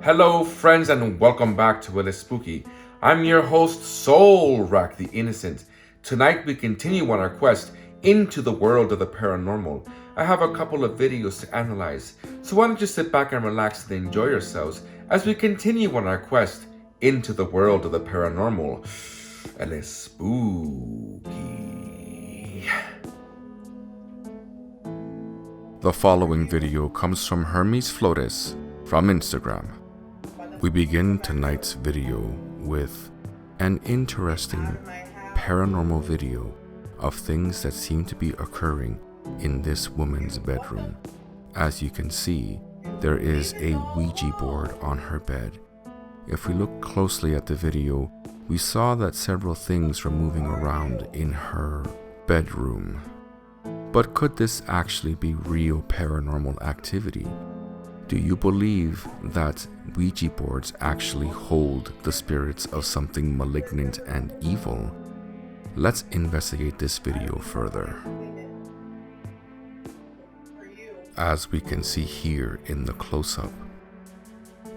Hello, friends, and welcome back to Espooky. I'm your host, Soul Rack the Innocent. Tonight, we continue on our quest into the world of the paranormal. I have a couple of videos to analyze, so why don't you sit back and relax and enjoy yourselves as we continue on our quest into the world of the paranormal and Espooky. The following video comes from Hermes Flotis from Instagram. We begin tonight's video with an interesting paranormal video of things that seem to be occurring in this woman's bedroom. As you can see, there is a Ouija board on her bed. If we look closely at the video, we saw that several things were moving around in her bedroom. But could this actually be real paranormal activity? Do you believe that Ouija boards actually hold the spirits of something malignant and evil? Let's investigate this video further. As we can see here in the close-up,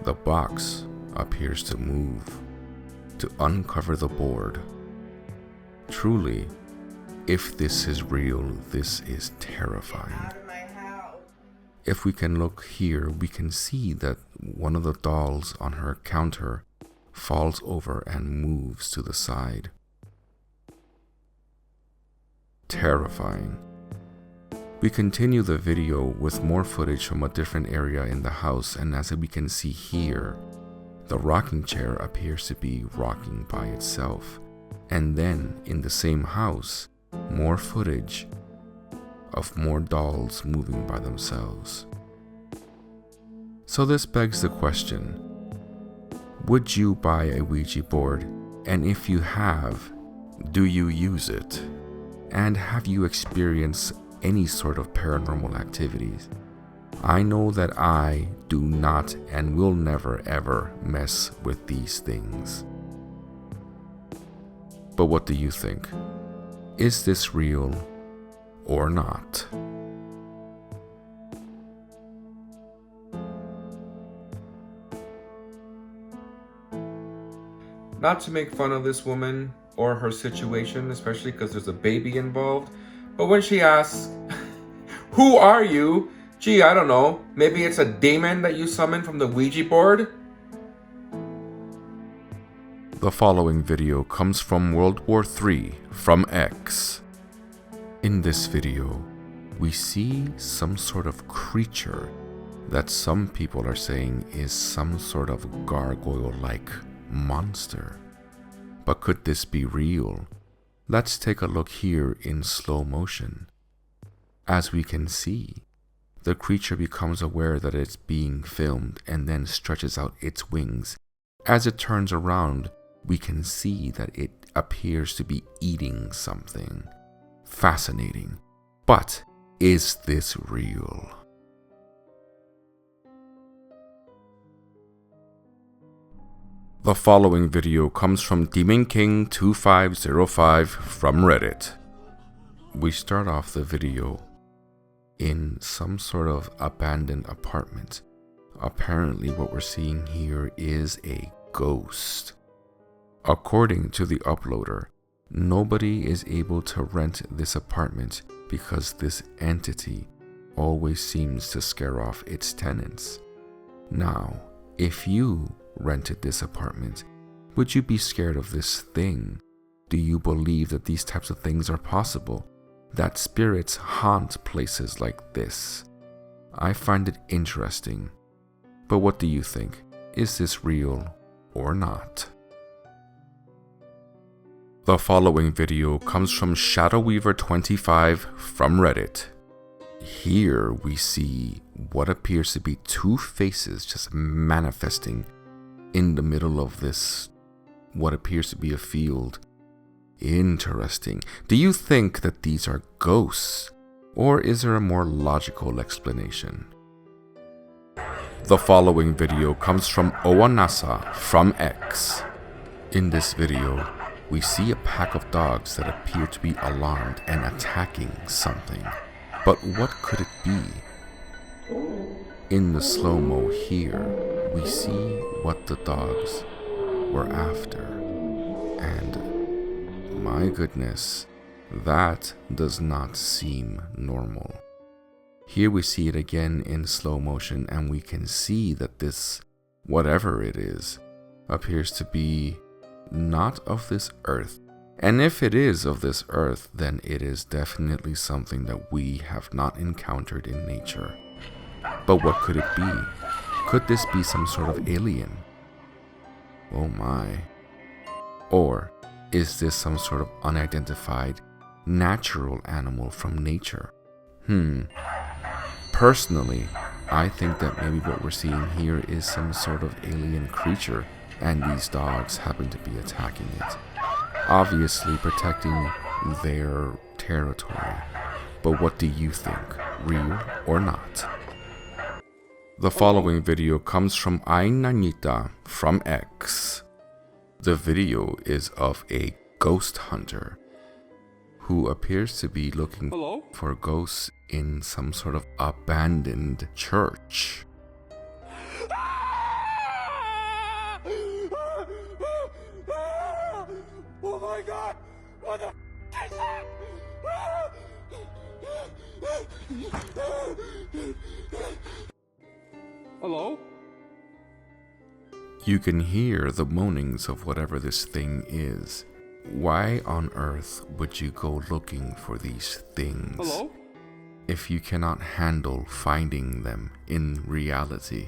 the box appears to move to uncover the board. Truly, if this is real, this is terrifying. If we can look here, we can see that one of the dolls on her counter falls over and moves to the side. Terrifying. We continue the video with more footage from a different area in the house, and as we can see here, the rocking chair appears to be rocking by itself. And then in the same house, more footage of more dolls moving by themselves. So this begs the question, would you buy a Ouija board? And if you have, do you use it? And have you experienced any sort of paranormal activities? I know that I do not and will never ever mess with these things. But what do you think? Is this real or not? Not to make fun of this woman or her situation, especially because there's a baby involved, but when she asks, "Who are you?" Gee, I don't know, maybe it's a demon that you summoned from the Ouija board? The following video comes from World War III from X. In this video, we see some sort of creature that some people are saying is some sort of gargoyle-like monster. But could this be real? Let's take a look here in slow motion. As we can see, the creature becomes aware that it's being filmed and then stretches out its wings. As it turns around, we can see that it appears to be eating something. Fascinating. But is this real? The following video comes from Demon King 2505 from Reddit. We start off the video in some sort of abandoned apartment. Apparently what we're seeing here is a ghost. According to the uploader, nobody is able to rent this apartment because this entity always seems to scare off its tenants. Now, if you rented this apartment, would you be scared of this thing? Do you believe that these types of things are possible? That spirits haunt places like this? I find it interesting. But what do you think? Is this real or not? The following video comes from ShadowWeaver25 from Reddit. Here we see what appears to be two faces just manifesting in the middle of this, what appears to be a field. Interesting. Do you think that these are ghosts, or is there a more logical explanation? The following video comes from Owanasa from X. In this video, we see a pack of dogs that appear to be alarmed and attacking something. But what could it be? In the slow-mo here, we see what the dogs were after. And my goodness, that does not seem normal. Here we see it again in slow motion, and we can see that this, whatever it is, appears to be not of this earth. And if it is of this earth, then it is definitely something that we have not encountered in nature. But what could it be? Could this be some sort of alien? Oh my. Or is this some sort of unidentified natural animal from nature? Personally, I think that maybe what we're seeing here is some sort of alien creature, and these dogs happen to be attacking it. Obviously protecting their territory. But what do you think? Real or not? The following video comes from Ainanita from X. The video is of a ghost hunter who appears to be looking for ghosts in some sort of abandoned church. Oh my God! What the is that? Hello? You can hear the moanings of whatever this thing is. Why on earth would you go looking for these things? Hello? If you cannot handle finding them in reality?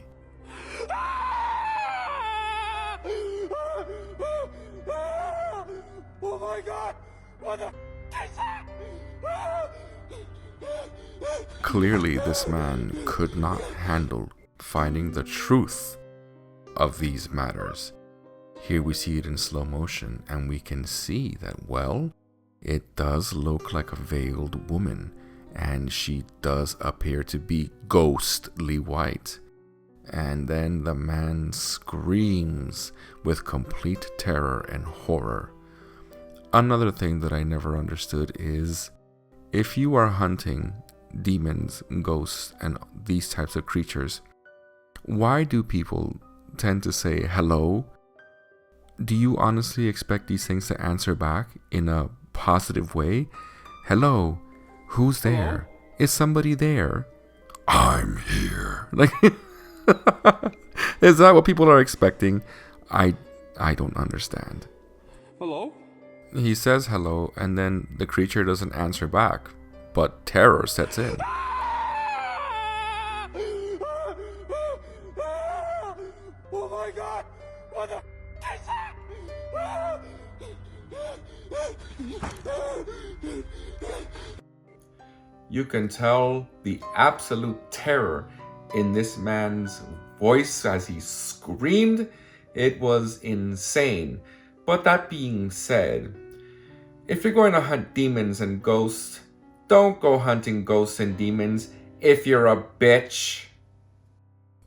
Oh my God! What the is that? Clearly, this man could not handle finding the truth of these matters. Here we see it in slow motion, and we can see that, well, it does look like a veiled woman, and she does appear to be ghostly white. And then the man screams with complete terror and horror. Another thing that I never understood is, if you are hunting demons, ghosts, and these types of creatures, why do people tend to say hello? Do you honestly expect these things to answer back in a positive way? Hello, who's there? Is somebody there? I'm here. Like, is that what people are expecting? I don't understand. Hello? He says hello, and then the creature doesn't answer back, but terror sets in. Oh my God! What the is that? You can tell the absolute terror in this man's voice as he screamed. It was insane. But that being said, if you're going to hunt demons and ghosts, don't go hunting ghosts and demons if you're a bitch.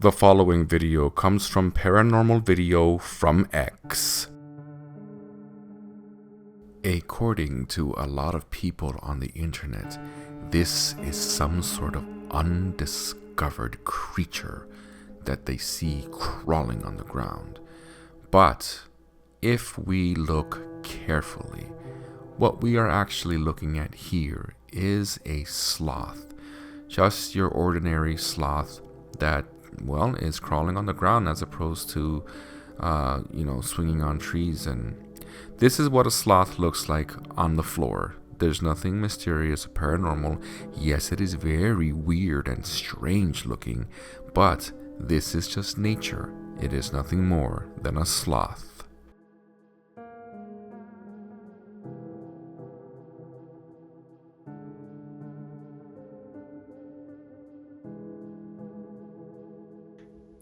The following video comes from Paranormal Video from X. According to a lot of people on the internet, this is some sort of undiscovered creature that they see crawling on the ground. But if we look carefully, what we are actually looking at here is a sloth. Just your ordinary sloth that, well, is crawling on the ground as opposed to, swinging on trees. And this is what a sloth looks like on the floor. There's nothing mysterious or paranormal. Yes, it is very weird and strange looking, but this is just nature. It is nothing more than a sloth.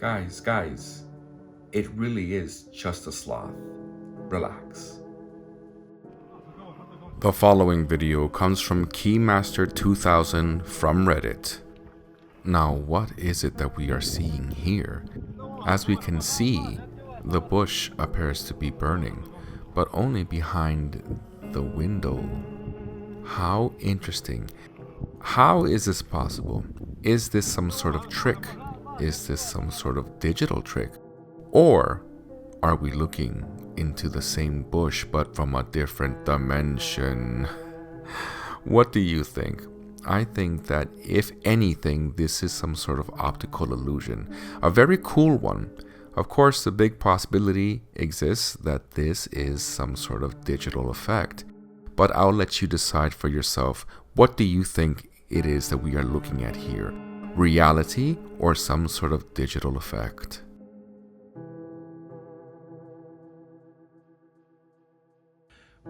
Guys, it really is just a sloth. Relax. The following video comes from Keymaster2000 from Reddit. Now, what is it that we are seeing here? As we can see, the bush appears to be burning, but only behind the window. How interesting. How is this possible? Is this some sort of trick? Is this some sort of digital trick? Or are we looking into the same bush but from a different dimension? What do you think? I think that if anything, this is some sort of optical illusion. A very cool one. Of course, the big possibility exists that this is some sort of digital effect. But I'll let you decide for yourself. What do you think it is that we are looking at here? Reality or some sort of digital effect?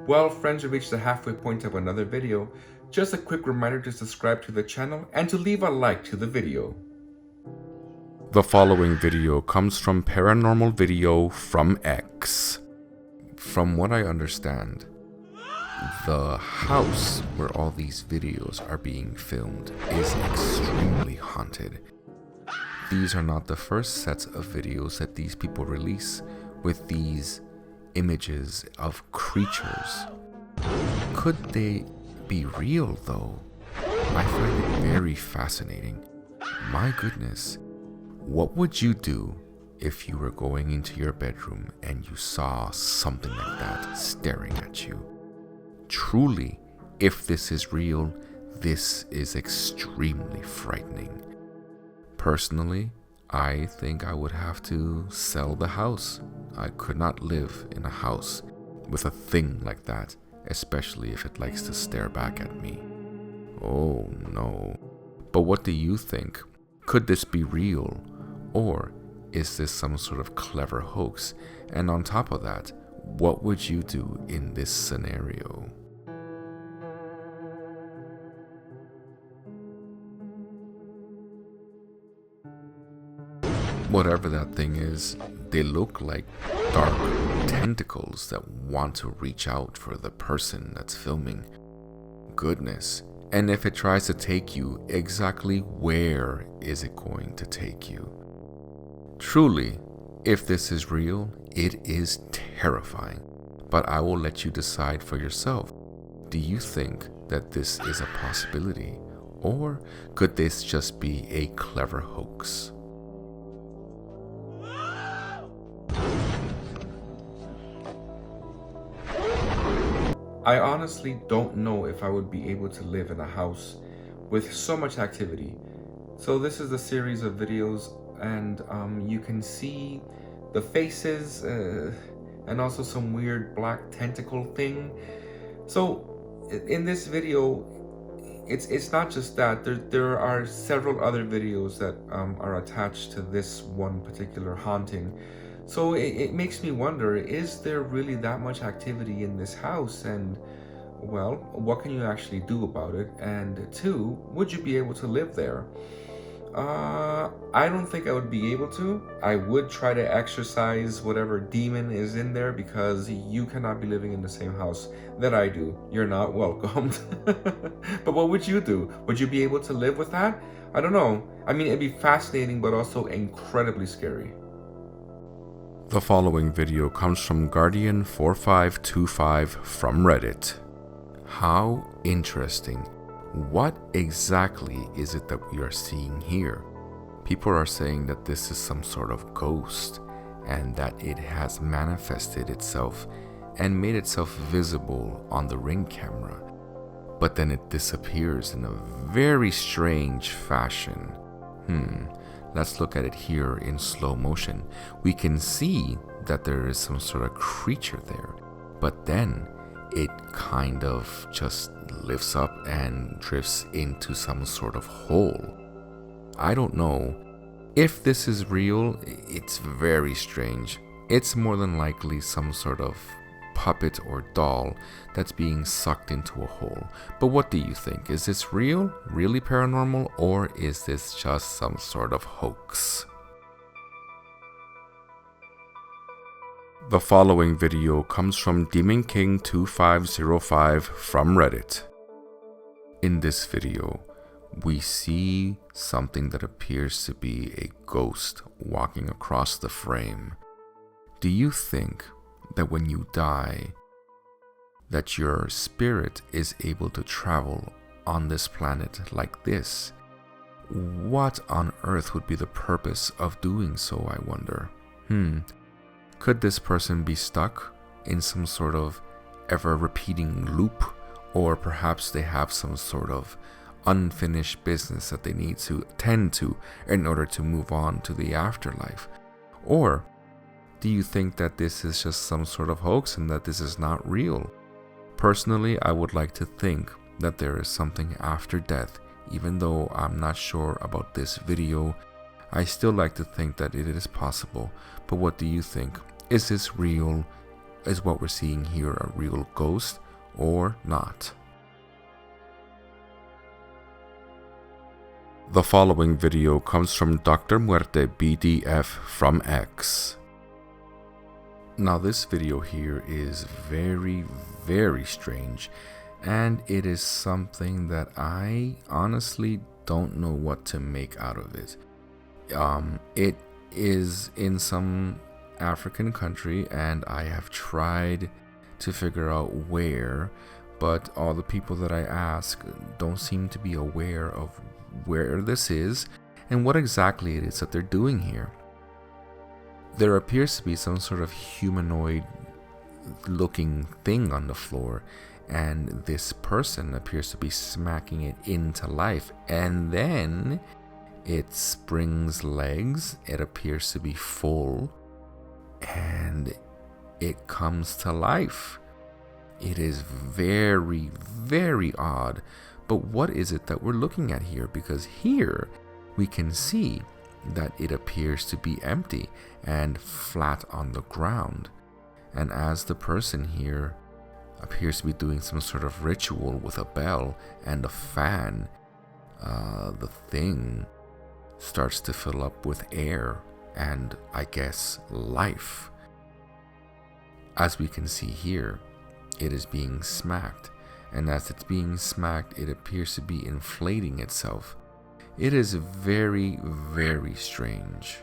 Well, friends, we reached the halfway point of another video. Just a quick reminder to subscribe to the channel and to leave a like to the video. The following video comes from Paranormal Video from X. From what I understand, the house where all these videos are being filmed is extremely haunted. These are not the first sets of videos that these people release with these images of creatures. Could they be real though? I find it very fascinating. My goodness, what would you do if you were going into your bedroom and you saw something like that staring at you? Truly, if this is real, this is extremely frightening. Personally, I think I would have to sell the house. I could not live in a house with a thing like that, especially if it likes to stare back at me. Oh no. But what do you think? Could this be real? Or is this some sort of clever hoax? And on top of that, what would you do in this scenario? Whatever that thing is, they look like dark tentacles that want to reach out for the person that's filming. Goodness. And if it tries to take you, exactly where is it going to take you? Truly, if this is real, it is terrifying. But I will let you decide for yourself. Do you think that this is a possibility? Or could this just be a clever hoax? I honestly don't know if I would be able to live in a house with so much activity. So this is a series of videos, and you can see the faces and also some weird black tentacle thing. So in this video, it's not just that. There are several other videos that are attached to this one particular haunting. So it makes me wonder, is there really that much activity in this house? And, well, what can you actually do about it? And two, would you be able to live there? I don't think I would be able to. I would try to exorcise whatever demon is in there, because you cannot be living in the same house that I do. You're not welcomed. But what would you do? Would you be able to live with that? I don't know. I mean, it'd be fascinating, but also incredibly scary. The following video comes from Guardian4525 from Reddit. How interesting. What exactly is it that we are seeing here? People are saying that this is some sort of ghost and that it has manifested itself and made itself visible on the Ring camera. But then it disappears in a very strange fashion. Let's look at it here in slow motion. We can see that there is some sort of creature there, but then it kind of just lifts up and drifts into some sort of hole. I don't know. If this is real, it's very strange. It's more than likely some sort of puppet or doll that's being sucked into a hole. But what do you think? Is this real, really paranormal, or is this just some sort of hoax? The following video comes from Demon King 2505 from Reddit. In this video, we see something that appears to be a ghost walking across the frame. Do you think that when you die, that your spirit is able to travel on this planet like this? What on earth would be the purpose of doing so, I wonder? Could this person be stuck in some sort of ever-repeating loop? Or perhaps they have some sort of unfinished business that they need to tend to in order to move on to the afterlife? Or do you think that this is just some sort of hoax and that this is not real? Personally, I would like to think that there is something after death. Even though I'm not sure about this video, I still like to think that it is possible. But what do you think? Is this real? Is what we're seeing here a real ghost or not? The following video comes from Dr. Muerte BDF from X. Now this video here is very, very strange, and it is something that I honestly don't know what to make out of it. It is in some African country, and I have tried to figure out where, but all the people that I ask don't seem to be aware of where this is and what exactly it is that they're doing here. There appears to be some sort of humanoid looking thing on the floor, and this person appears to be smacking it into life, and then it springs legs. It appears to be full, and it comes to life. It is very, very odd. But what is it that we're looking at here? Because here we can see that it appears to be empty and flat on the ground. And as the person here appears to be doing some sort of ritual with a bell and a fan, the thing starts to fill up with air and, I guess, life. As we can see here, it is being smacked, and as it's being smacked, it appears to be inflating itself. It is very, very strange.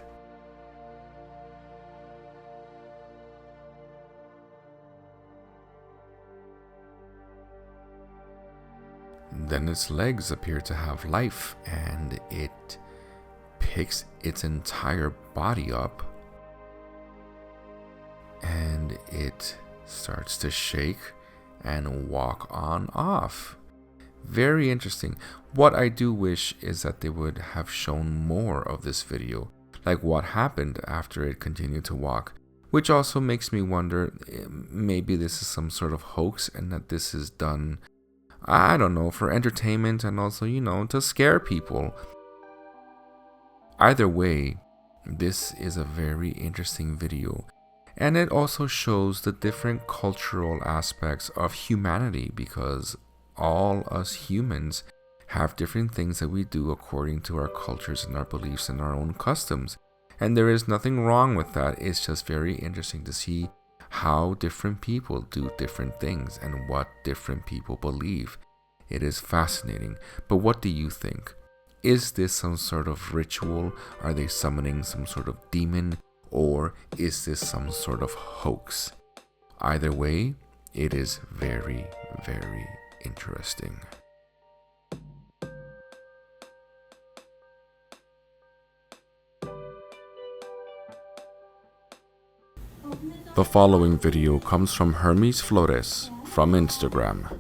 Then its legs appear to have life, and it picks its entire body up, and it starts to shake and walk on off. Very interesting. What I do wish is that they would have shown more of this video, like what happened after it continued to walk, which also makes me wonder, maybe this is some sort of hoax and that this is done, I don't know, for entertainment and also, to scare people. Either way, this is a very interesting video, and it also shows the different cultural aspects of humanity, because all us humans have different things that we do according to our cultures and our beliefs and our own customs. And there is nothing wrong with that. It's just very interesting to see how different people do different things and what different people believe. It is fascinating. But what do you think? Is this some sort of ritual? Are they summoning some sort of demon? Or is this some sort of hoax? Either way, it is very, very interesting. The following video comes from Hermes Flores from Instagram.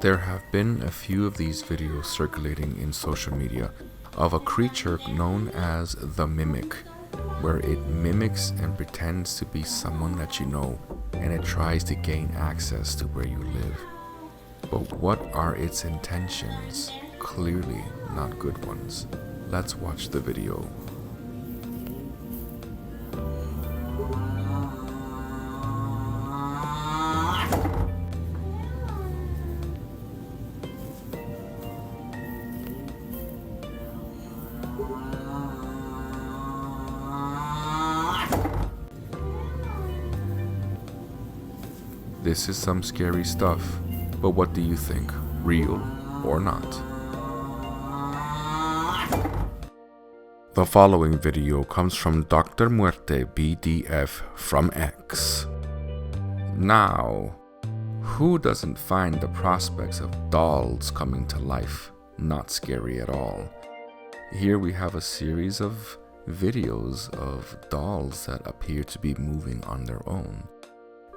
There have been a few of these videos circulating in social media of a creature known as the Mimic, where it mimics and pretends to be someone that you know, and it tries to gain access to where you live. But what are its intentions? Clearly not good ones. Let's watch the video. This is some scary stuff, but what do you think? Real or not? The following video comes from Dr. Muerte BDF from X. Now, who doesn't find the prospects of dolls coming to life not scary at all? Here we have a series of videos of dolls that appear to be moving on their own.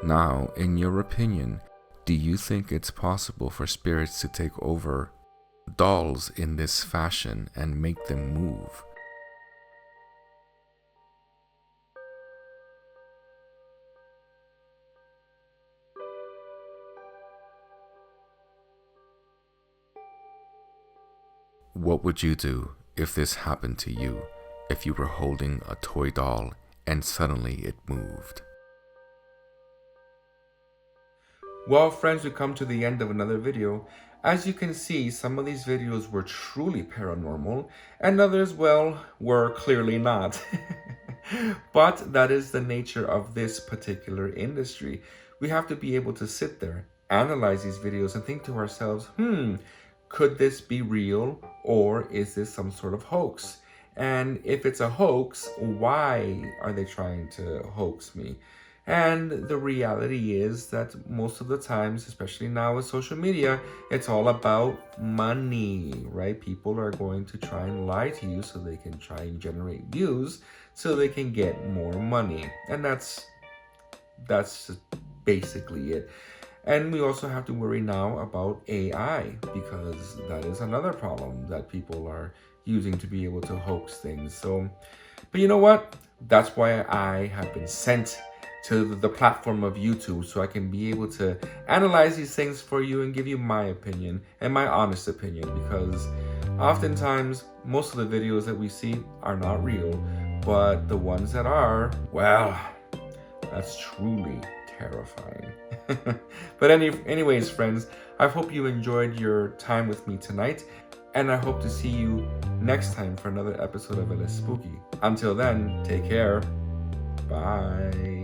Now, in your opinion, do you think it's possible for spirits to take over dolls in this fashion and make them move? What would you do if this happened to you, if you were holding a toy doll and suddenly it moved? Well, friends, we come to the end of another video. As you can see, some of these videos were truly paranormal, and others, well, were clearly not. But that is the nature of this particular industry. We have to be able to sit there, analyze these videos, and think to ourselves, could this be real, or is this some sort of hoax? And if it's a hoax, why are they trying to hoax me? And the reality is that most of the times, especially now with social media, it's all about money, right? People are going to try and lie to you so they can try and generate views so they can get more money. And that's basically it. And we also have to worry now about AI, because that is another problem that people are using to be able to hoax things. So, but you know what? That's why I have been sent to the platform of YouTube, so I can be able to analyze these things for you and give you my opinion and my honest opinion, because oftentimes most of the videos that we see are not real, but the ones that are, well, that's truly terrifying. But anyways, friends, I hope you enjoyed your time with me tonight, and I hope to see you next time for another episode of Espooky. Until then, take care. Bye.